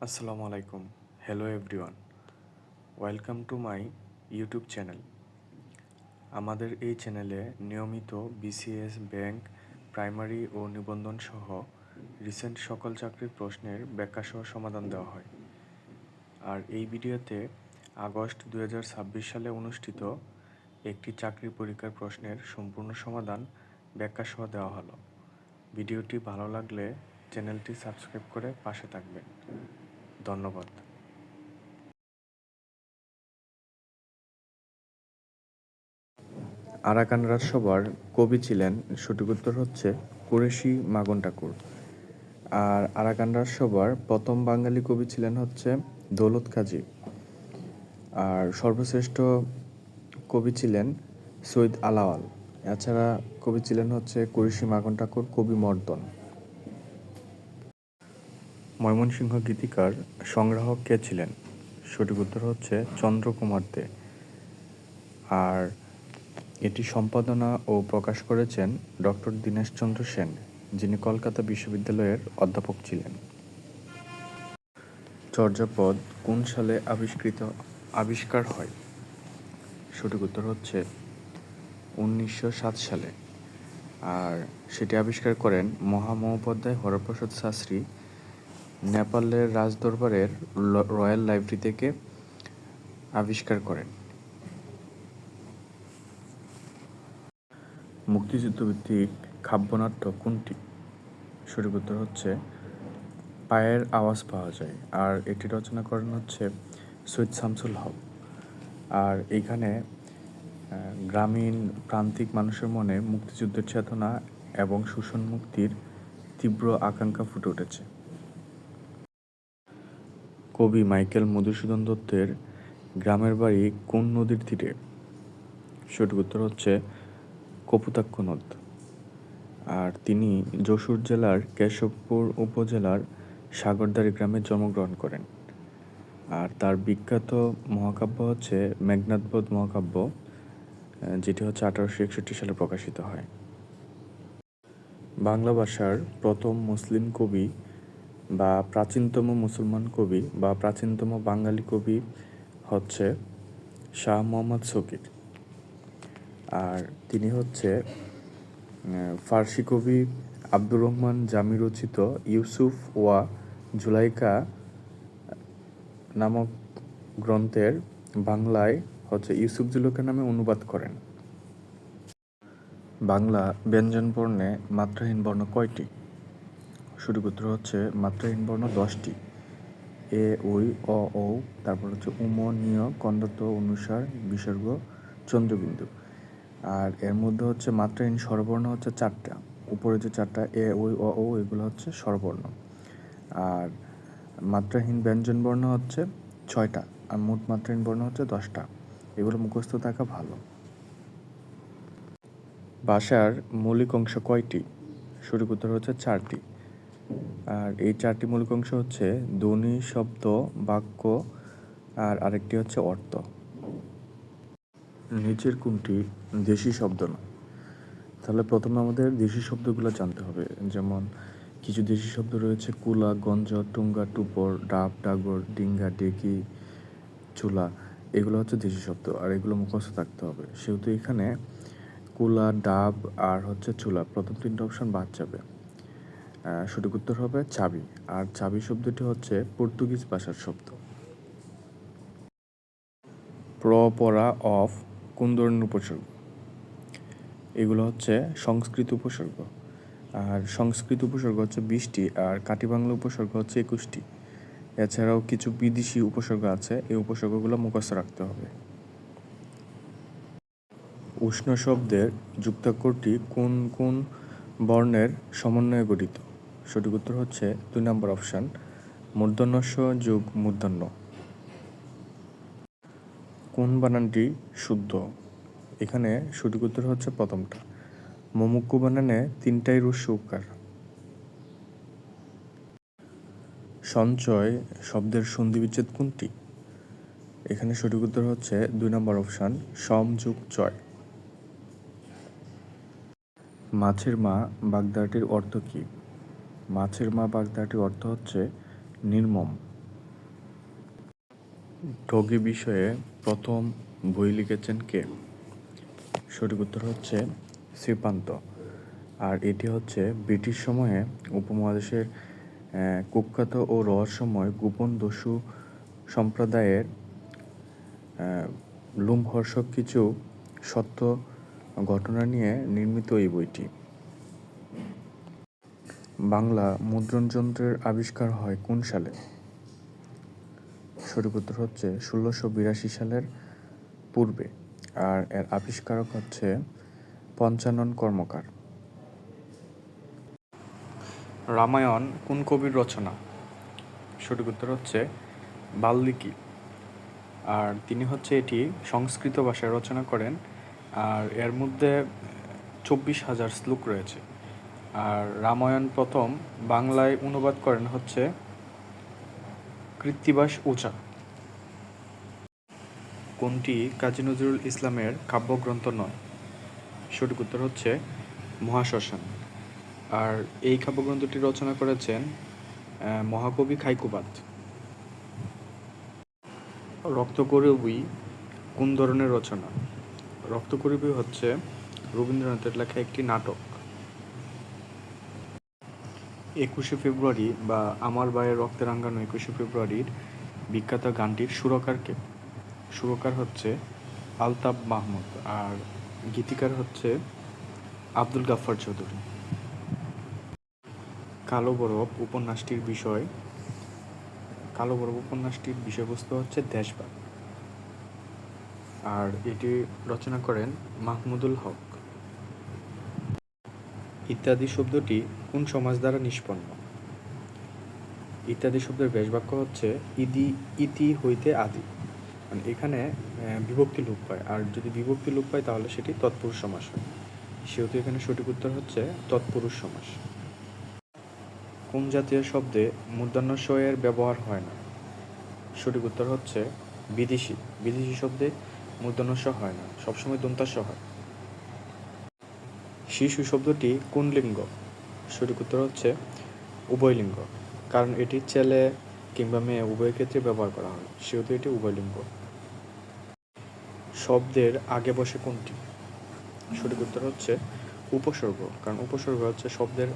আসসালামু আলাইকুম। Hello everyone. Welcome to my YouTube channel. আমাদের এই চ্যানেলে নিয়মিত বিসিএস, ব্যাংক, প্রাইমারি ও নিবন্ধন সহ রিসেন্ট সকল চাকরির প্রশ্নের ব্যাখ্যাসহ সমাধান দেওয়া হয়। আর এই ভিডিওতে আগস্ট 2026 সালে অনুষ্ঠিত একটি চাকরি পরীক্ষার প্রশ্নের সম্পূর্ণ সমাধান ব্যাখ্যাসহ দেওয়া হলো। ভিডিওটি ভালো লাগলে চ্যানেলটি সাবস্ক্রাইব করে পাশে থাকবেন। ধন্যবাদ। আরাকান রাজসভার কবি ছিলেন, সঠিক উত্তর হচ্ছে কুরেশি মাগন ঠাকুর। আর আরাকান রাজসভার প্রথম বাঙালি কবি ছিলেন হচ্ছে দৌলত কাজী। আর সর্বশ্রেষ্ঠ কবি ছিলেন সৈয়দ আলাওয়াল। এছাড়া কবি ছিলেন হচ্ছে কুরেশি মাগন ঠাকুর, কবি মর্দন। ময়মনসিংহ গীতিকার সংগ্রাহক কে ছিলেন? সঠিক উত্তর হচ্ছে চন্দ্রকুমার দে। আর এটি সম্পাদনা ও প্রকাশ করেছেন ডক্টর দীনেশচন্দ্র সেন, যিনি কলকাতা বিশ্ববিদ্যালয়ের অধ্যাপক ছিলেন। চর্যাপদ কোন সালে আবিষ্কার হয়? সঠিক উত্তর হচ্ছে 1907 সালে। আর সেটি আবিষ্কার করেন মহামহোপাধ্যায় হরপ্রসাদ শাস্ত্রী নেপালের রাজদরবারের রয়্যাল লাইব্রেরি থেকে আবিষ্কার করেন। মুক্তিযুদ্ধভিত্তিক কাব্যনাট্য কোনটি? সঠিক উত্তর হচ্ছে পায়ের আওয়াজ পাওয়া যায়। আর এটি রচনা করেন হচ্ছে সৈয়দ শামসুল হক। আর এইখানে গ্রামীণ প্রান্তিক মানুষের মনে মুক্তিযুদ্ধের চেতনা এবং শোষণ মুক্তির তীব্র আকাঙ্ক্ষা ফুটে উঠেছে। কবি মাইকেল মধুসূদন দত্তের গ্রামের বাড়ি কোন নদীর তীরে? সঠিক উত্তর হচ্ছে কপোতাক্ষ নদ। আর তিনি যশোর জেলার কেশবপুর উপজেলার সাগরদাড়ি গ্রামে জন্মগ্রহণ করেন। আর তার বিখ্যাত মহাকাব্য হচ্ছে মেঘনাদবধ মহাকাব্য, যেটি হচ্ছে 1861 সালে প্রকাশিত হয়। বাংলা ভাষার প্রথম মুসলিম কবি বা প্রাচীনতম মুসলমান কবি বা প্রাচীনতম বাঙালি কবি হচ্ছে শাহ মোহাম্মদ শকির। আর তিনি হচ্ছে ফার্সি কবি আব্দুর রহমান জামি রচিত ইউসুফ ওয়া জুলাইকা নামক গ্রন্থের বাংলায় হচ্ছে ইউসুফ জুলেখা নামে অনুবাদ করেন। বাংলা ব্যঞ্জনবর্ণে মাত্রাহীন বর্ণ কয়টি? সঠিক উত্তর হচ্ছে মাত্রাহীন বর্ণ 10টি। এ, ওই, অ, ঔ, তারপর হচ্ছে উম, নিয়, কন্ডত, অনুসার, বিসর্গ, চন্দ্রবিন্দু। আর এর মধ্যে হচ্ছে মাত্রাহীন স্বরবর্ণ হচ্ছে 4টা। উপরে যে 4টা এ, ওই, অ, ঔ, এগুলো হচ্ছে স্বরবর্ণ। আর মাত্রাহীন ব্যঞ্জন বর্ণ হচ্ছে 6টা। আর মোট মাত্রাহীন বর্ণ হচ্ছে 10টা। এগুলো মুখস্থ থাকা ভালো। ভাষার মৌলিক অংশ কয়টি? সঠিক উত্তর হচ্ছে 4টি। আর এই 4টি মৌলিক অংশ হচ্ছে ধ্বনি, শব্দ, বাক্য, আর আরেকটি হচ্ছে অর্থ। নিচের কোনটি দেশি শব্দ নয়? তাহলে প্রথমে আমাদের দেশি শব্দগুলো জানতে হবে। যেমন কিছু দেশি শব্দ রয়েছে কুলা, গঞ্জ, টুঙ্গা, টুপর, ডাব, ডাগর, ডিঙ্গা, ডেকি, চুলা। এগুলো হচ্ছে দেশি শব্দ, আর এগুলো মুখস্থ থাকতে হবে। সেহেতু এখানে কুলা, ডাব আর হচ্ছে চুলা, প্রথম 3টে অপশন বাদ যাবে। সঠিক উত্তর হবে চাবি। আর চাবি শব্দটি হচ্ছে পর্তুগিজ ভাষার শব্দ। প্র, পরা, অফ কোন ধরনের উপসর্গ? এগুলো হচ্ছে সংস্কৃত উপসর্গ। আর সংস্কৃত উপসর্গ হচ্ছে 20টি, আর কাটি বাংলা উপসর্গ হচ্ছে 21টি। এছাড়াও কিছু বিদেশি উপসর্গ আছে, এই উপসর্গগুলো মুখস্থ রাখতে হবে। উষ্ণ শব্দের যুক্তাক্ষরটি কোন কোন বর্ণের সমন্বয়ে গঠিত? সঠিক উত্তর হচ্ছে 2 নম্বর অপশান, মূর্ধন্য ষ যোগ মূর্ধন্য। কোন বানানটি শুদ্ধ? এখানে সঠিক উত্তর হচ্ছে প্রথমটা। মুমুক্ষু বানানে 3টাই রস্য উকার। সঞ্চয় শব্দের সন্ধিবিচ্ছেদ কোনটি? এখানে সঠিক উত্তর হচ্ছে 2 নম্বর অপশান, সম যোগ চয়। মাছের মা বাগদাটির অর্থ কী? মাছের মা বাগদাটির অর্থ হচ্ছে নির্মম। ঠগি বিষয়ে প্রথম বই লিখেছেন কে? সঠিক উত্তর হচ্ছে শ্রীপান্ত। আর এটি হচ্ছে ব্রিটিশ সময়ে উপমহাদেশের কুখ্যাত ও রহস্যময় গোপন দস্যু সম্প্রদায়ের লোমহর্ষক কিছু সত্য ঘটনা নিয়ে নির্মিত এই বইটি। বাংলা মুদ্রণযন্ত্রের আবিষ্কার হয় কোন সালে? সঠিক উত্তর হচ্ছে ১৬৮২ সালের পূর্বে। আর এর আবিষ্কারক হচ্ছে পঞ্চানন কর্মকার। রামায়ণ কোন কবির রচনা? সঠিক উত্তর হচ্ছে বাল্মীকি। আর তিনি হচ্ছে এটি সংস্কৃত ভাষায় রচনা করেন। আর এর মধ্যে ২৪,০০০ শ্লোক রয়েছে। আর রামায়ণ প্রথম বাংলায় অনুবাদ করেন হচ্ছে কৃত্তিবাস ওঝা। কোনটি কাজী নজরুল ইসলামের কাব্যগ্রন্থ নয়? সঠিক উত্তর হচ্ছে মহাশ্মশান। আর এই কাব্যগ্রন্থটি রচনা করেছেন মহাকবি খাইকুবাদ। রক্তকরবী কোন ধরনের রচনা? রক্তকরবী হচ্ছে রবীন্দ্রনাথের লেখা একটি নাটক। ২১শে ফেব্রুয়ারি বা আমার ভাইয়ের রক্তে রাঙানো ২১শে ফেব্রুয়ারির বিখ্যাত গানটির সুরকার কে? সুরকার হচ্ছে আলতাফ মাহমুদ। আর গীতিকার হচ্ছে আব্দুল গাফফার চৌধুরী। কালো বরফ উপন্যাসটির বিষয়বস্তু হচ্ছে দেশভাগ। আর এটি রচনা করেন মাহমুদুল হক। ইত্যাদি শব্দটি কোন সমাস দ্বারা নিষ্পন্ন? ইত্যাদি শব্দের ব্যাসবাক্য হচ্ছে ইতি হইতে আদি। মানে এখানে বিভক্তি লোপ পায়। আর যদি বিভক্তি লোপ পায় তাহলে সেটি তৎপুরুষ সমাস হয়। সেহেতু এখানে সঠিক উত্তর হচ্ছে তৎপুরুষ সমাস। কোন জাতীয় শব্দে মূর্ধন্য ষ এর ব্যবহার হয় না? সঠিক উত্তর হচ্ছে বিদেশি। বিদেশি শব্দে মূর্ধন্য ষ হয় না, সবসময় দন্তাস হয়। শিশু শব্দটি কোন লিঙ্গ? সঠিক উত্তর হচ্ছে উভয়লিঙ্গ। কারণ এটি ছেলে কিংবা মেয়ে উভয় ক্ষেত্রে ব্যবহার করা হয়, সেহেতু এটি উভয়লিঙ্গ। শব্দের আগে বসে কোনটি? সঠিক উত্তর হচ্ছে উপসর্গ। কারণ উপসর্গ হচ্ছে শব্দের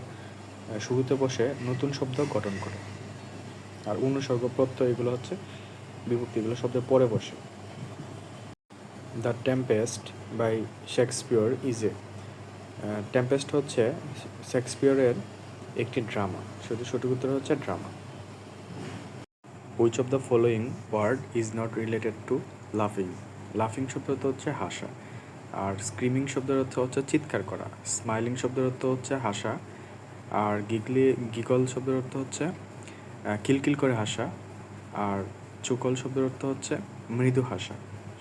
শুরুতে বসে নতুন শব্দ গঠন করে। আর অনুসর্গ, প্রত্যয় এগুলো হচ্ছে বিভক্তি, এগুলো শব্দের পরে বসে। The Tempest by Shakespeare is A. Tempest হচ্ছে শেক্সপিয়রের একটি ড্রামা, শুধু সঠিক উত্তর হচ্ছে drama. Which of the following word is not related to লাফিং? লাফিং শব্দের অর্থ হচ্ছে হাসা। আর স্ক্রিমিং শব্দের অর্থ হচ্ছে চিৎকার করা। স্মাইলিং শব্দের অর্থ হচ্ছে হাসা। আর গিগল শব্দের অর্থ হচ্ছে কিলকিল করে হাসা। আর চুকল শব্দের অর্থ হচ্ছে মৃদু হাসা।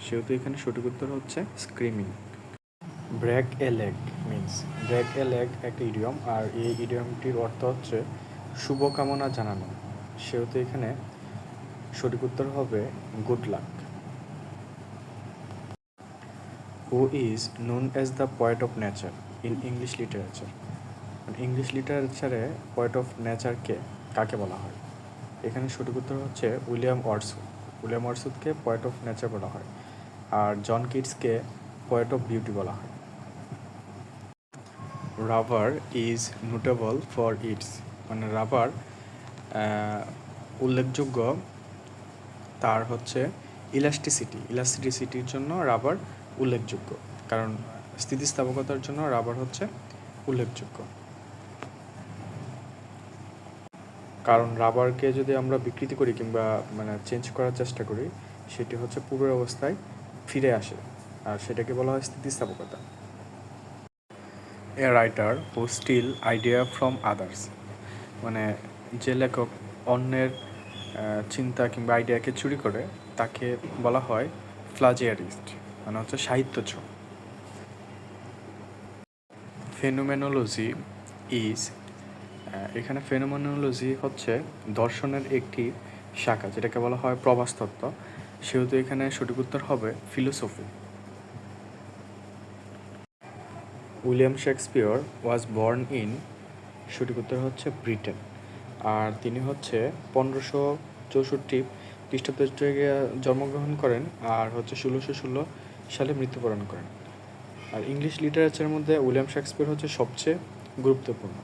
সেহেতু এখানে সঠিক উত্তর হচ্ছে screaming. Break a leg means, break a leg একটা ইডিয়ম। আর এই ইডিয়মটির অর্থ হচ্ছে শুভকামনা জানানো। সেহেতু এখানে সঠিক উত্তর হবে good luck. Who is known as the poet of nature in English literature? English লিটারেচারে পোয়েট অফ নেচারকে কাকে বলা হয়? এখানে সঠিক উত্তর হচ্ছে উইলিয়াম ওয়ার্ডসওয়ার্থ। উইলিয়াম ওয়ার্ডসওয়ার্থকে পোয়েট অফ নেচার বলা হয়। আর জন কিটসকে পোয়েট অফ বিউটি বলা হয়। Rubber is notable for its, মানে রাবার উল্লেখযোগ্য তার হচ্ছে ইলাস্টিসিটির জন্য রাবার উল্লেখযোগ্য। কারণ স্থিতিস্থাপকতার জন্য রাবার হচ্ছে উল্লেখযোগ্য। কারণ রাবারকে যদি আমরা বিকৃতি করি কিংবা চেঞ্জ করার চেষ্টা করি, সেটি হচ্ছে পূর্বের অবস্থায় ফিরে আসে, আর সেটাকে বলা হয় স্থিতিস্থাপকতা। A writer who steal idea from others, মানে যে লেখক অন্যের চিন্তা কিংবা আইডিয়াকে চুরি করে তাকে বলা হয় প্লাজিয়ারিস্ট, মানে হচ্ছে সাহিত্যচোর। ফেনোমেনোলজি ইজ, এখানে ফেনোমেনোলজি হচ্ছে দর্শনের একটি শাখা, যেটাকে বলা হয় প্রবাসতত্ত্ব। সেহেতু এখানে সঠিক উত্তর হবে philosophy. William Shakespeare was born in, সঠিক উত্তর হচ্ছে ব্রিটেন। আর তিনি হচ্ছে 1564 খ্রিস্টাব্দে জন্মগ্রহণ করেন আর হচ্ছে 1616 সালে মৃত্যুবরণ করেন। আর ইংলিশ লিটারেচারের মধ্যে উইলিয়াম শেক্সপিয়ার হচ্ছে সবচেয়ে গুরুত্বপূর্ণ।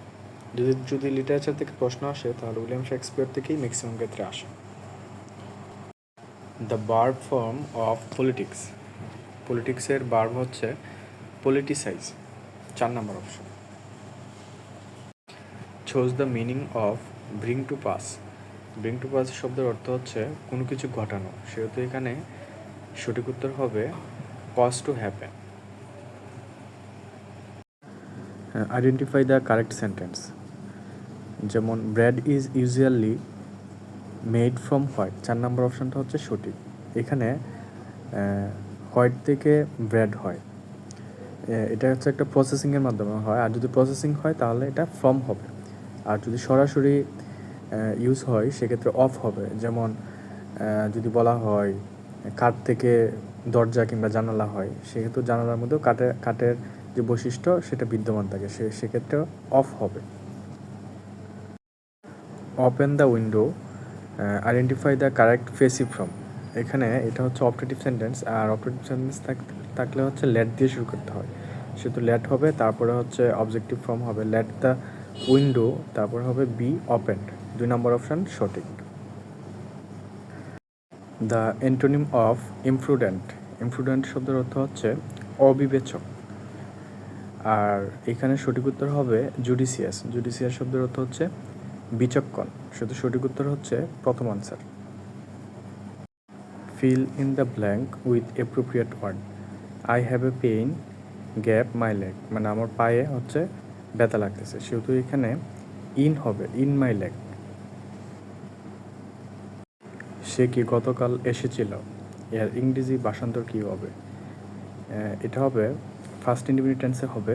যদি লিটারেচার থেকে প্রশ্ন আসে তাহলে উইলিয়াম শেক্সপিয়ার থেকেই ম্যাক্সিমাম ক্ষেত্রে আসে। The verb form of politics. পলিটিক্সের ভার্ব হচ্ছে politicize, 4 number option. Choose the meaning of bring to pass. Bring to pass শব্দের অর্থ হচ্ছে কোনো কিছু ঘটানো, সেহেতু এখানে সঠিক উত্তর হবে cause to happen. Identify the correct sentence. যেমন bread is usually made from white, 4 number অপশানটা হচ্ছে সঠিক। এখানে হোয়াইট থেকে ব্রেড হয়, এটা হচ্ছে একটা প্রসেসিংয়ের মাধ্যমে হয়, আর যদি প্রসেসিং হয় তাহলে এটা ফ্রম হবে, আর যদি সরাসরি ইউজ হয় সেক্ষেত্রে অফ হবে। যেমন যদি বলা হয় কাঠ থেকে দরজা কিংবা জানালা হয়, সেক্ষেত্রে জানালার মধ্যেও কাঠের যে বৈশিষ্ট্য সেটা বিদ্যমান থাকে, সেক্ষেত্রে অফ হবে। Open the window, identify the correct passive form. এখানে এটা হচ্ছে অপটেটিভ সেন্টেন্স, আর অপটেটিভ সেন্টেন্স থাকলে হচ্ছে লেট দিয়ে শুরু করতে হয়, সেহেতু লেট হবে, তারপরে হচ্ছে অবজেক্টিভ ফর্ম হবে লেট দ্য উইন্ডো, তারপরে হবে বি ওপেন্ড, 2 নম্বর অপশান সঠিক। The antonym of imprudent. Imprudent শব্দের অর্থ হচ্ছে অবিবেচক, আর এখানে সঠিক উত্তর হবে জুডিসিয়াস। জুডিসিয়াস শব্দের অর্থ হচ্ছে বিচক্ষণ, শুধু সঠিক উত্তর হচ্ছে প্রথম answer. Fill in the blank with appropriate word. I have a pain gap my leg, মানে আমার পায়ে হচ্ছে ব্যথা লাগতেছে, সেহেতু এখানে ইন হবে, ইন মাই লেগ। সে কি গতকাল এসেছিল, এর ইংরেজি ভাষান্তর কী হবে? এটা হবে ফার্স্ট ইন্ডিপেন্ডেন্ট টেন্সে হবে,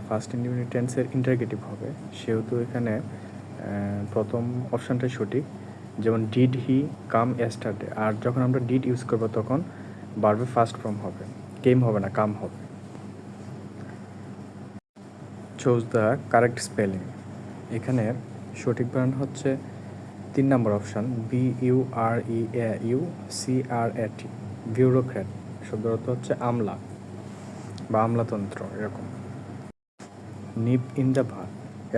ফার্স্ট ইন্ডিপেন্ডেন্ট টেন্সের ইন্টারগেটিভ হবে, সেহেতু এখানে প্রথম অপশানটাই সঠিক। যেমন ডিড হি কাম ইয়েস্টারডে, আর যখন আমরা ডিড ইউজ করবো তখন ভার্বের ফার্স্ট ফর্ম হবে, কেম হবে না, কাম হবে। Choose the correct spelling. এখানে সঠিক বানান হচ্ছে 3 নম্বর অপশান BUREAUCRAT, বিউরোক্র্যাট শব্দের অর্থ হচ্ছে আমলা বা আমলাতন্ত্র এরকম। নিপ ইন দ্য ভাত,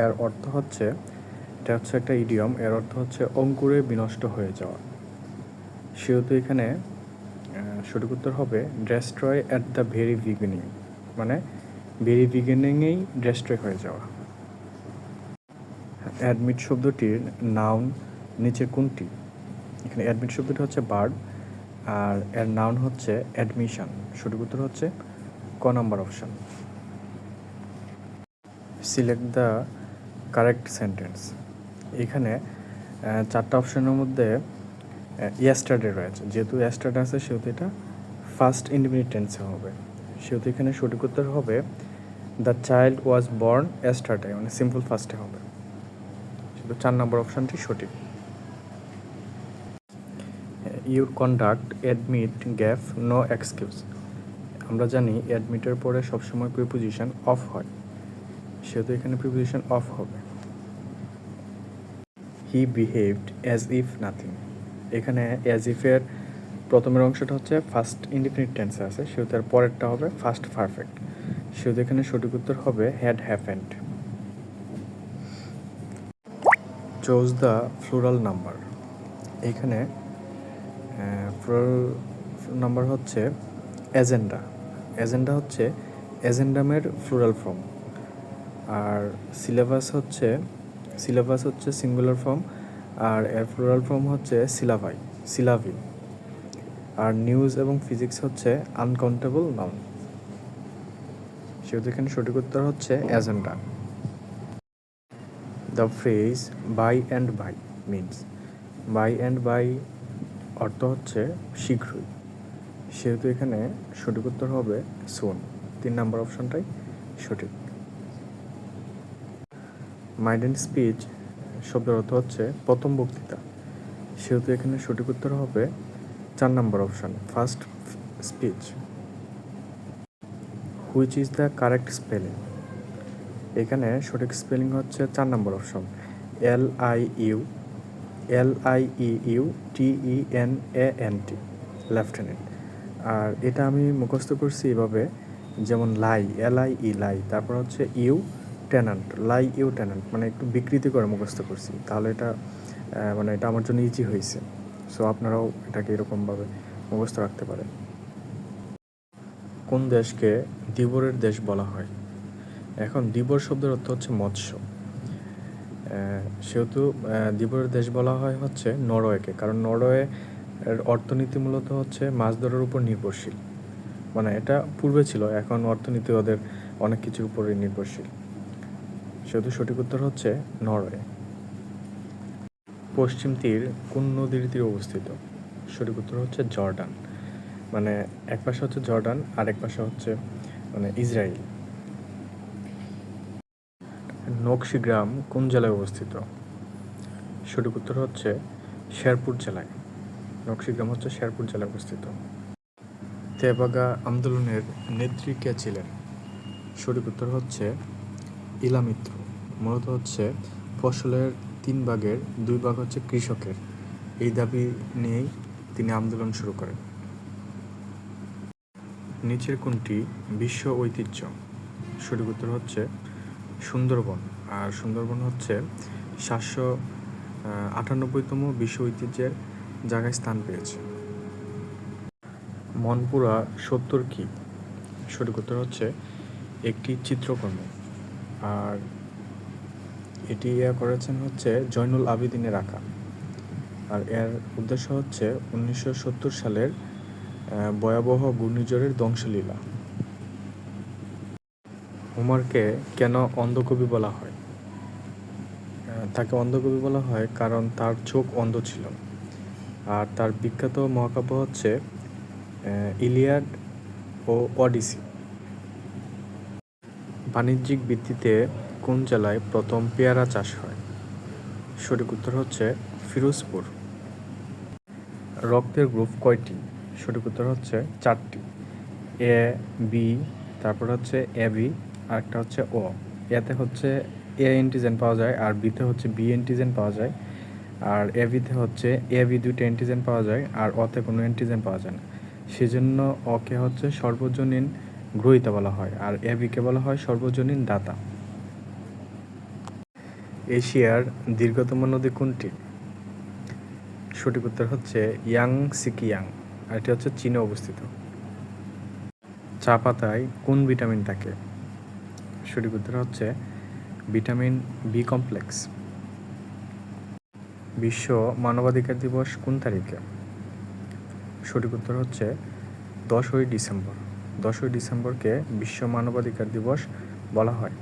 এর অর্থ হচ্ছে, এটা হচ্ছে একটা ইডিয়ম, এর অর্থ হচ্ছে অঙ্কুরে বিনষ্ট হয়ে যাওয়া, সেহেতু এখানে সঠিক উত্তর হবে destroy at the very beginning, মানে ভেরি বিগিনিংয়েই ডেস্ট্রয় হয়ে যাওয়া। অ্যাডমিট শব্দটির নাউন নিচে কোনটি? এখানে অ্যাডমিট শব্দটি হচ্ছে ভার্ব, আর এর নাউন হচ্ছে অ্যাডমিশন, সঠিক উত্তর হচ্ছে ক number option. Select the correct sentence. এখানে 4টা অপশানের মধ্যে ইয়েস্টারডে রয়েছে, যেহেতু ইয়েস্টারডে আছে সেহেতু এটা ফার্স্ট ইন্ডিপেন্ডেন্ট টেন্সে হবে, সেহেতু এখানে সঠিক উত্তর হবে the child was born yesterday, মানে সিম্পল ফার্স্টে হবে, সেহেতু 4 নম্বর অপশানটি সঠিক। Your conduct admit gave no excuse. আমরা জানি অ্যাডমিটের পরে সবসময় প্রিপোজিশন অফ হয়, সেহেতু এখানে প্রিপোজিশন অফ হবে। হি বিহেভড অ্যাজ ইফ নাথিং। এখানে অ্যাজ ইফের প্রথমের অংশটা হচ্ছে ফার্স্ট ইনডিফিনিট টেন্সে আছে, সেহেতু তার পরেরটা হবে ফার্স্ট পারফেক্ট, সেহেতু এখানে সঠিক উত্তর হবে had happened. Choose the plural number. এখানে ফ্লুরাল নাম্বার হচ্ছে এজেন্ডা। এজেন্ডা হচ্ছে এজেন্ডামের ফ্লুরাল ফর্ম, আর সিলেবাস হচ্ছে সিঙ্গুলার ফর্ম, আর এর ফ্লুরাল ফর্ম হচ্ছে সিলাভি, আর নিউজ এবং ফিজিক্স হচ্ছে আনকাউন্টেবল নাউন, সেহেতু এখানে সঠিক উত্তর হচ্ছে agenda. The phrase by and by means, by and by অর্থ হচ্ছে শীঘ্রই, সেহেতু এখানে সঠিক উত্তর হবে সুন, 3 নম্বর অপশনটাই সঠিক। মাইডেন স্পিচ শব্দের অর্থ হচ্ছে প্রথম বক্তৃতা, সেহেতু এখানে সঠিক উত্তর হবে 4 number option first speech. Which is the correct spelling. এখানে সঠিক স্পেলিং হচ্ছে 4 number option LIU LIEUTENANT, lieutenant. আর এটা আমি মুখস্থ করছি এভাবে, যেমন লাই, তারপর হচ্ছে টেন্যান্ট, টেন্যান্ট, মানে একটু বিকৃতি করে মুখস্থ করছি, তাহলে এটা মানে এটা আমার জন্য ইজি হয়েছে। সো আপনারাও এটাকে এরকমভাবে মুখস্থ রাখতে পারেন। কোন দেশকে ধীবরের দেশ বলা হয়? এখন ধীবর শব্দের অর্থ হচ্ছে মৎস্য। সেহেতু ধীবরের দেশ বলা হয় হচ্ছে নরওয়েকে, কারণ নরওয়ে এর অর্থনীতি মূলত হচ্ছে মাছ ধরার উপর নির্ভরশীল। মানে এটা পূর্বে ছিল, এখন অর্থনীতি ওদের অনেক কিছুর উপরে নির্ভরশীল। সেহেতু সঠিক উত্তর হচ্ছে নরওয়ে। পশ্চিম তীর কোন নদীর তীরে অবস্থিত? সঠিক উত্তর হচ্ছে জর্ডান। মানে এক পাশে হচ্ছে জর্ডান আর এক পাশে হচ্ছে মানে ইসরায়েল। নকশিগ্রাম কোন জেলায় অবস্থিত? সঠিক উত্তর হচ্ছে শেরপুর জেলায়। নকশিগ্রাম হচ্ছে শেরপুর জেলায় অবস্থিত। তেভাগা আন্দোলনের নেত্রী কে ছিলেন? সঠিক উত্তর হচ্ছে ইলা মিত্র। মূলত হচ্ছে ফসলের 3 ভাগের 2 ভাগ হচ্ছে কৃষকের, এই দাবি নিয়েই তিনি আন্দোলন শুরু করেন। নিচের কোনটি বিশ্ব ঐতিহ্য? সঠিক উত্তর হচ্ছে সুন্দরবন। আর সুন্দরবন হচ্ছে 798তম বিশ্ব ঐতিহ্যের জায়গায় স্থান পেয়েছে। মনপুরা 70 কি? সঠিক উত্তর হচ্ছে একটি চিত্রকর্ম। আর এটি করেছেন হচ্ছে জয়নুল আবেদিনের আঁকা। আর এর উদ্দেশ্য হচ্ছে 1970 সালের ভয়াবহ ঘূর্ণিঝড়ের ধ্বংসলীলা। হোমারকে কেন অন্ধকবি বলা হয়? তাকে অন্ধকবি বলা হয় কারণ তার চোখ অন্ধ ছিল। আর তার বিখ্যাত মহাকাব্য হচ্ছে ইলিয়াড ও অডিসি। বাণিজ্যিক ভিত্তিতে কোন জেলায় প্রথম পেয়ারা চাষ হয়? সঠিক উত্তর হচ্ছে ফিরোজপুর। রক্তের গ্রুপ কয়টি? সঠিক উত্তর হচ্ছে 4টি। এ, বি, তারপর হচ্ছে এবি, আরেকটা হচ্ছে ও। এতে হচ্ছে এ অ্যান্টিজেন পাওয়া যায়, আর বিতে হচ্ছে বি অ্যান্টিজেন পাওয়া যায়, আর এবিতে হচ্ছে এবি 2টা অ্যান্টিজেন পাওয়া যায়, আর অতে কোনো অ্যান্টিজেন পাওয়া যায় না। সেজন্য অকে হচ্ছে সর্বজনীন গ্রহীতা বলা হয়, আর এবিকে বলা হয় সর্বজনীন দাতা। এশিয়ার দীর্ঘতম নদী কোনটি? সঠিক উত্তর হচ্ছে ইয়াংসিকিয়াং, আর এটি হচ্ছে চীনে অবস্থিত। চা পাতায় কোন ভিটামিন থাকে? সঠিক উত্তর হচ্ছে ভিটামিন বি কমপ্লেক্স। বিশ্ব মানবাধিকার দিবস কোন তারিখে? সঠিক উত্তর হচ্ছে 10ই ডিসেম্বর। 10ই ডিসেম্বরকে বিশ্ব মানবাধিকার দিবস বলা হয়।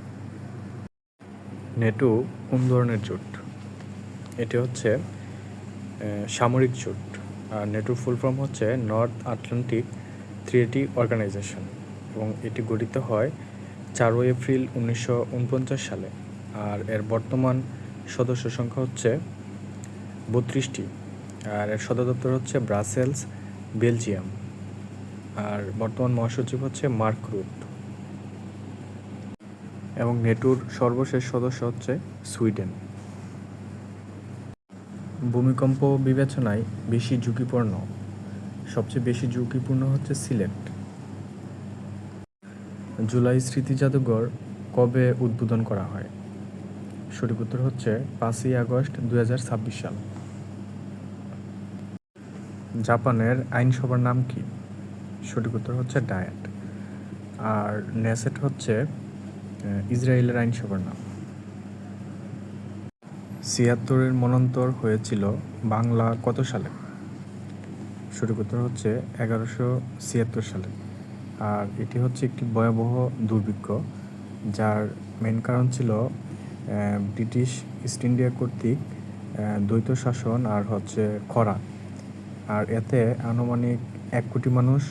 নেটো কোন ধরনের জোট? এটি হচ্ছে সামরিক জোট। আর নেটোর ফুল ফর্ম হচ্ছে নর্থ আটলান্টিক ট্রিটি অর্গানাইজেশন, এবং এটি গঠিত হয় 4 এপ্রিল 1949 সালে। আর এর বর্তমান সদস্য সংখ্যা হচ্ছে 32টি। আর এর সদর দপ্তর হচ্ছে ব্রাসেলস, বেলজিয়াম। আর বর্তমান মহাসচিব হচ্ছে মার্ক রুট। এবং নেটোর সর্বশেষ সদস্য হচ্ছে সুইডেন। ভূমিকম্প বিবেচনায় বেশি ঝুঁকিপূর্ণ, সবচেয়ে বেশি ঝুঁকিপূর্ণ হচ্ছে সিলেট। জুলাই স্মৃতি জাদুঘর কবে উদ্বোধন করা হয়? সঠিক উত্তর হচ্ছে 5ই আগস্ট 2026 সাল। জাপানের আইনসভার নাম কি? সঠিক উত্তর হচ্ছে ডায়েট। আর নেসেট হচ্ছে ইসরায়েলের আইনসভার নাম। 76-এর মন্বন্তর হয়েছিল বাংলা কত সালে? সঠিক উত্তর হচ্ছে 1176 সালে। আর এটি হচ্ছে একটি ভয়াবহ দুর্ভিক্ষ, যার মেন কারণ ছিল ব্রিটিশ ইস্ট ইন্ডিয়া কর্তৃক দ্বৈত শাসন আর হচ্ছে খরা। আর এতে আনুমানিক 1 কোটি মানুষ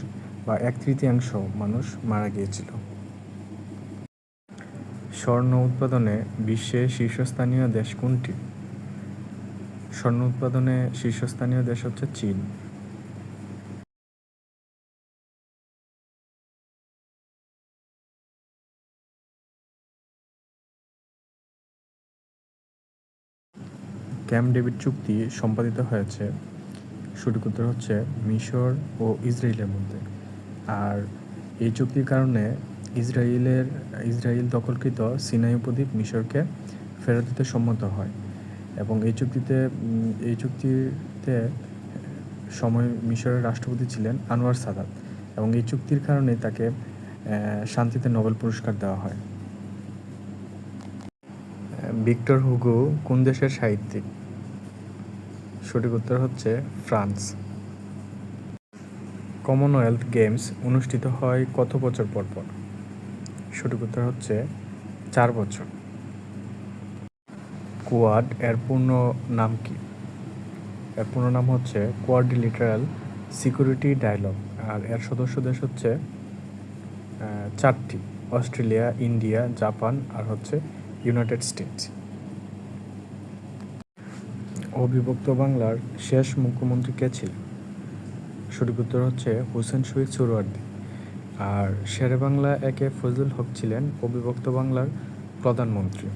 বা 1/3 মানুষ মারা গিয়েছিল। স্বর্ণ উৎপাদনে বিশ্বের শীর্ষস্থানীয় দেশ কোনটি? স্বর্ণ উৎপাদনে শীর্ষস্থানীয় দেশ হচ্ছে চীন। ক্যাম্প ডেভিড চুক্তি সম্পাদিত হয়েছে? সঠিক উত্তর হচ্ছে মিশর ও ইসরায়েলের মধ্যে। আর এই চুক্তির কারণে ইসরায়েল দখলকৃত সিনাই উপদ্বীপ মিশরকে ফেরত দিতে সম্মত হয় এবং এই চুক্তিতে সময় মিশরের রাষ্ট্রপতি ছিলেন আনোয়ার সাদাত এবং এই চুক্তির কারণে তাকে শান্তিতে নোবেল পুরস্কার দেওয়া হয়। ভিক্টর হুগো কোন দেশের সাহিত্যিক? সঠিক উত্তর হচ্ছে ফ্রান্স। কমনওয়েলথ গেমস অনুষ্ঠিত হয় কত বছর পর পর? সঠিক উত্তর হচ্ছে 4 বছর। কোয়াড এর পূর্ণ নাম কি? এর পূর্ণ নাম হচ্ছে কোয়াড্রিল্যাটারাল সিকিউরিটি ডায়ালগ। আর এর সদস্য দেশ হচ্ছে 4টি: অস্ট্রেলিয়া, ইন্ডিয়া, জাপান আর হচ্ছে ইউনাইটেড স্টেটস। অবিভক্ত বাংলার শেষ মুখ্যমন্ত্রী কে ছিলেন? সঠিক উত্তর হচ্ছে হোসেন শহীদ সোহরাওয়ার্দী। আর শেরে বাংলা একে ফজলুল হক ছিলেন অবিভক্ত বাংলার প্রধানমন্ত্রী।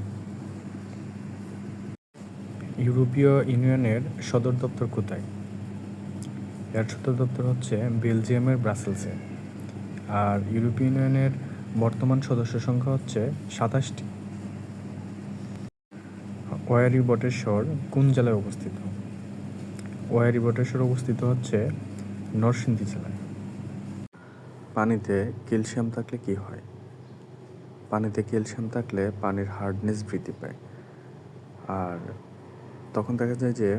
ইউরোপীয় ইউনিয়নের সদর দপ্তর কোথায়? এর সদর দপ্তর হচ্ছে বেলজিয়ামের ব্রাসেলসে। আর ইউরোপীয় ইউনিয়নের বর্তমান সদস্য সংখ্যা হচ্ছে 27টি। ওয়ারী বটেশ্বর কোন জেলায় অবস্থিত? ওয়ারী বটেশ্বর অবস্থিত হচ্ছে নরসিংদী জেলায়। পানিতে ক্যালসিয়াম থাকলে কি হয়? পানিতে ক্যালসিয়াম থাকলে পানির হার্ডনেস বৃদ্ধি পায়। আর তখন দেখা যায় যে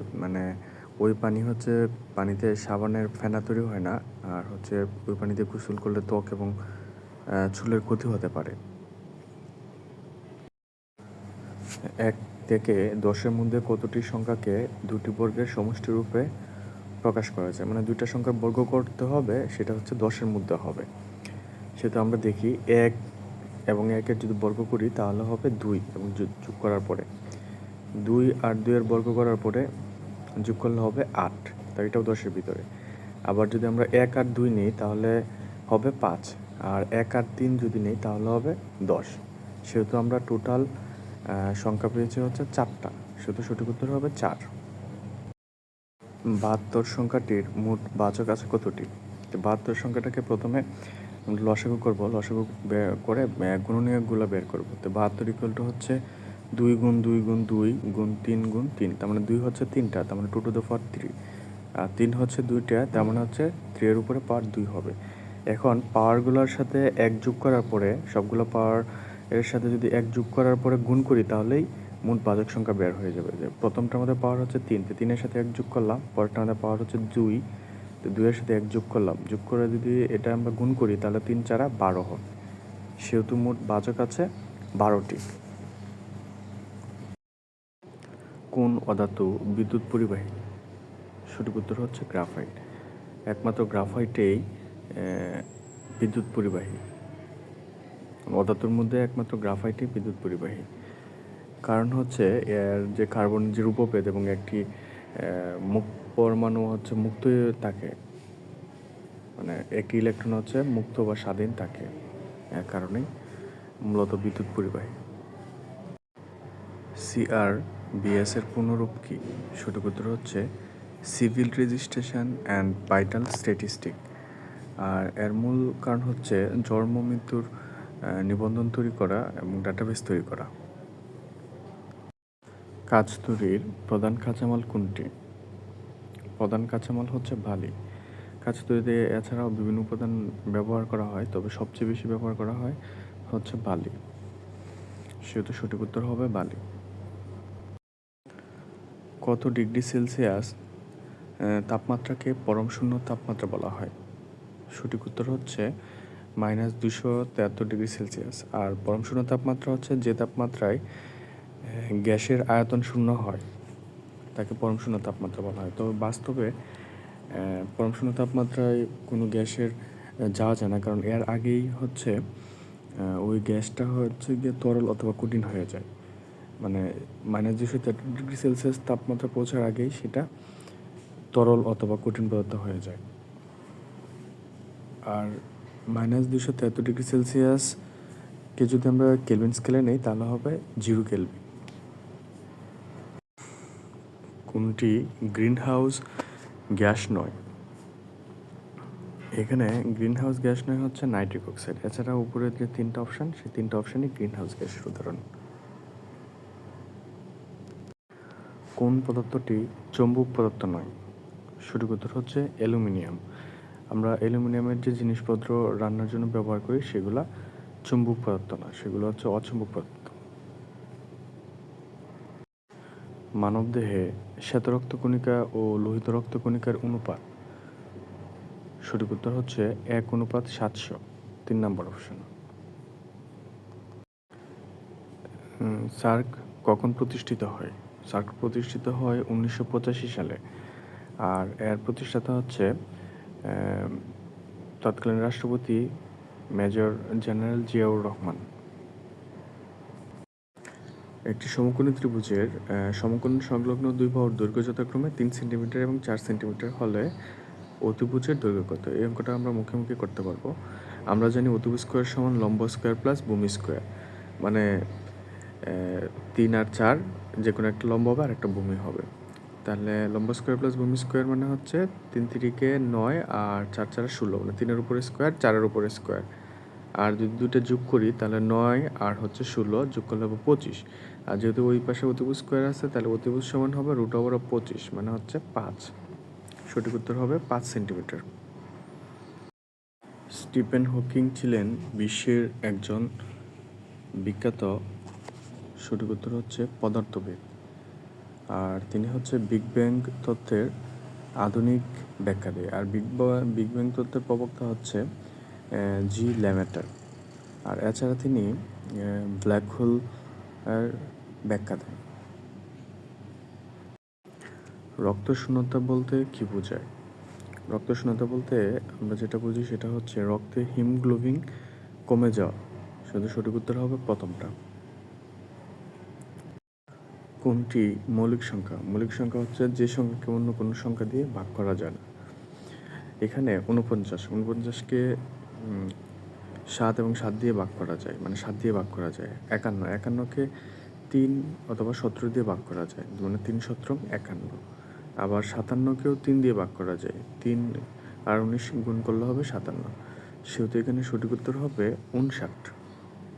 ওই পানি হচ্ছে পানিতে সাবানের ফেনা তৈরি হয় না, আর হচ্ছে ওই পানিতে গোসল করলে ত্বক এবং চুলের ক্ষতি হতে পারে। 1 থেকে 10-এর মধ্যে কতটি সংখ্যাকে দুটি বর্গের সমষ্টি রূপে প্রকাশ করা যায়? দুইটা সংখ্যার বর্গ করতে হবে, সেটা হচ্ছে 10-এর মধ্যে হবে। সেটা আমরা দেখি 1 এবং 1-এর যদি বর্গ করি তাহলে হবে 2 এবং যোগ করার পরে 2 আর 2-এর বর্গ করার পরে যোগ করলে হবে 8, তাই এটাও 10-এর ভিতরে। আবার যদি আমরা 1 আর 2 নিই তাহলে হবে 5, আর 1 আর 3 যদি নিই তাহলে হবে 10। সেহেতু আমরা টোটাল সংখ্যা পেয়েছি হচ্ছে 4টা, সেহেতু সঠিক উত্তর হবে 4। 72 সংখ্যাটির মোট বাচক আছে কতটি? 72 সংখ্যাটাকে প্রথমে লসাগু করব, লসাগু করে গুণনীয়কগুলো বের করব। তো 72 ইকুয়াল টু হচ্ছে 2 গুণ 2 গুণ 2 গুণ 3 গুণ 3, তার 2 হচ্ছে 3টা, তার 2 টু দ্য পাওয়ার 3, আর 3 হচ্ছে 2টা, তার হচ্ছে 3 এর উপরে পাওয়ার 2 হবে। এখন পাওয়ারগুলোর সাথে 1 যোগ করার পরে সবগুলো পাওয়ার এর সাথে যদি 1 যোগ করার পরে গুণ করি তাহলেই মোট বাচক সংখ্যা বের হয়ে যাবে। যে প্রথমটার মধ্যে পাওয়ার হচ্ছে 3, তো 3-এর সাথে 1 যোগ করলাম, পরেরটার মধ্যে পাওয়ার হচ্ছে 2, তো 2-এর সাথে 1 যোগ করলাম, যোগ করে যদি এটা আমরা গুণ করি তাহলে 3 4 12 হবে। সেহেতু মোট বাচক আছে 12টি। কোন অধাতু বিদ্যুৎ পরিবাহী? সঠিক উত্তর হচ্ছে গ্রাফাইট। একমাত্র গ্রাফাইটেই বিদ্যুৎ পরিবাহী। অধাতুর মধ্যে একমাত্র গ্রাফাইটই বিদ্যুৎ পরিবাহী। কারণ হচ্ছে এর যে কার্বন যে রূপভেদ এবং একটি পরমাণু হচ্ছে মুক্ত থাকে, একটি ইলেকট্রন হচ্ছে মুক্ত বা স্বাধীন থাকে, এর কারণেই মূলত বিদ্যুৎ পরিবাহী। CRBS এর পূর্ণরূপ কি? সঠিক উত্তর হচ্ছে civil registration and vital statistic. আর এর মূল কারণ হচ্ছে জন্ম মৃত্যুর নিবন্ধন তৈরি করা এবং ডাটাবেস তৈরি করা। কাঁচ তৈরির প্রধান কাঁচামাল কোনটি? প্রধান কাঁচামাল হচ্ছে বালি। কাঁচ তৈরিতে এছাড়াও বিভিন্ন উপাদান ব্যবহার করা হয়, তবে সবচেয়ে বেশি ব্যবহার করা হয় হচ্ছে বালি, সেহেতু সঠিক উত্তর হবে বালি। কত ডিগ্রি সেলসিয়াস তাপমাত্রাকে পরম শূন্য তাপমাত্রা বলা হয়? সঠিক উত্তর হচ্ছে -273 ডিগ্রি সেলসিয়াস। আর পরম শূন্য তাপমাত্রা হচ্ছে যে তাপমাত্রায় গ্যাসের আয়তন শূন্য হয় তাকে পরম শূন্য তাপমাত্রা বলা হয়। তবে বাস্তবে পরম শূন্য তাপমাত্রায় কোনো গ্যাসের যাওয়া যায় না, কারণ এর আগেই হচ্ছে ওই গ্যাসটা হচ্ছে গিয়ে তরল অথবা কঠিন হয়ে যায়। -273 ডিগ্রি সেলসিয়াস তাপমাত্রা পৌঁছার আগেই সেটা তরল অথবা কঠিন পদার্থ হয়ে যায়। আর -273 ডিগ্রি সেলসিয়াসকে যদি আমরা কেলভিন স্কেলে নেই তাহলে হবে 0 কেলভিন। কোনটি গ্রিনহাউস গ্যাস নয়? এখানে গ্রিনহাউস গ্যাস নয় হচ্ছে নাইট্রিক অক্সাইড। এছাড়া উপরের যে তিনটা অপশান, সেই তিনটা অপশানই গ্রিনহাউস গ্যাসের উদাহরণ। কোন পদার্থটি চৌম্বক পদার্থ নয়? সঠিক উত্তর হচ্ছে অ্যালুমিনিয়াম। আমরা অ্যালুমিনিয়ামের যে জিনিসপত্র রান্নার জন্য ব্যবহার করি সেগুলো চুম্বক পদার্থ না, সেগুলো হচ্ছে অচুম্বক পদার্থ। মানবদেহে শ্বেতরক্ত কণিকা ও লোহিত রক্ত কণিকার অনুপাত? সঠিক উত্তর হচ্ছে 1:700, 3 নম্বর অপশন। সার্ক কখন প্রতিষ্ঠিত হয়? সার্ক প্রতিষ্ঠিত হয় 1985 সালে। আর এর প্রতিষ্ঠাতা হচ্ছে তৎকালীন রাষ্ট্রপতি মেজর জেনারেল জিয়াউর রহমান। একটি সমকোণী ত্রিভুজের সমকোণ সংলগ্ন দুই বাহুর দৈর্ঘ্য যথাক্রমে 3 সেন্টিমিটার এবং 4 সেন্টিমিটার হলে অতিভুজের দৈর্ঘ্য কত? এই অঙ্কটা আমরা মুখোমুখি করতে পারবো। আমরা জানি অতিভুজ স্কোয়ার সমান লম্ব স্কোয়ার প্লাস ভূমি স্কোয়ার, মানে 3 আর 4 যে কোনো একটা লম্ব হবে আর একটা ভূমি হবে। তাহলে লম্ব স্কোয়ার প্লাস ভূমি স্কোয়ার মানে হচ্ছে 3 3 9 আর 4 4 16, মানে 3-এর উপরে স্কোয়ার 4-এর উপরে স্কোয়ার। আর যদি দুইটা যোগ করি তাহলে 9 আর হচ্ছে 16 যোগ করলে হবে 25। আর যেহেতু ওই পাশে অতিভুজ স্কোয়ার আছে তাহলে অতিভুজ সমান হবে √25, মানে হচ্ছে 5। সঠিক উত্তর হবে 5 সেন্টিমিটার। স্টিফেন হকিং ছিলেন বিশ্বের একজন বিখ্যাত, সঠিক উত্তর হচ্ছে পদার্থবিদ। আর তিনি হচ্ছে বিগ ব্যাং তত্ত্বের আধুনিক ব্যাখ্যা দেয়। আর বিগ ব্যাং তত্ত্বের প্রবক্তা হচ্ছে জি ল্যামেটার। আর এছাড়া তিনি ব্ল্যাক হোল এর ব্যাখ্যা দেন। রক্তশূন্যতা বলতে কি বোঝায়? রক্তশূন্যতা বলতে আমরা যেটা বুঝি সেটা হচ্ছে রক্তে হিমোগ্লোবিন কমে যাওয়া। শুধু সঠিক উত্তর হবে প্রথমটা। কোনটি মৌলিক সংখ্যা? মৌলিক সংখ্যা হচ্ছে যে সংখ্যাকে অন্য কোনো সংখ্যা দিয়ে ভাগ করা যায় না। এখানে 49কে 7 এবং 7 দিয়ে ভাগ করা যায়, মানে 7 দিয়ে ভাগ করা যায়। 51কে 3 অথবা 17 দিয়ে ভাগ করা যায়, মানে 3 17 51। আবার 57কেও 3 দিয়ে ভাগ করা যায়, 3 আর 19 গুণ করলে হবে 57। সেহেতু এখানে সঠিক উত্তর হবে 59।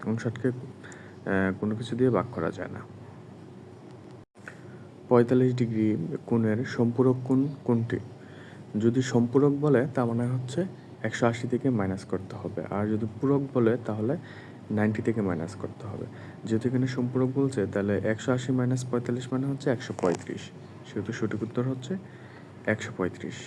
59কে কোনো কিছু দিয়ে ভাগ করা যায় না। 45 ডিগ্রি কোণের সম্পূরক কোণ কোনটি? যদি সম্পূরক বলে তার মানে হচ্ছে 180 থেকে মাইনাস করতে হবে, আর যদি পূরক বলে তাহলে 90 থেকে মাইনাস করতে হবে। যেহেতু এখানে সম্পূরক বলছে তাহলে 180 - 45 মানে হচ্ছে 135। সেহেতু সঠিক উত্তর হচ্ছে 135।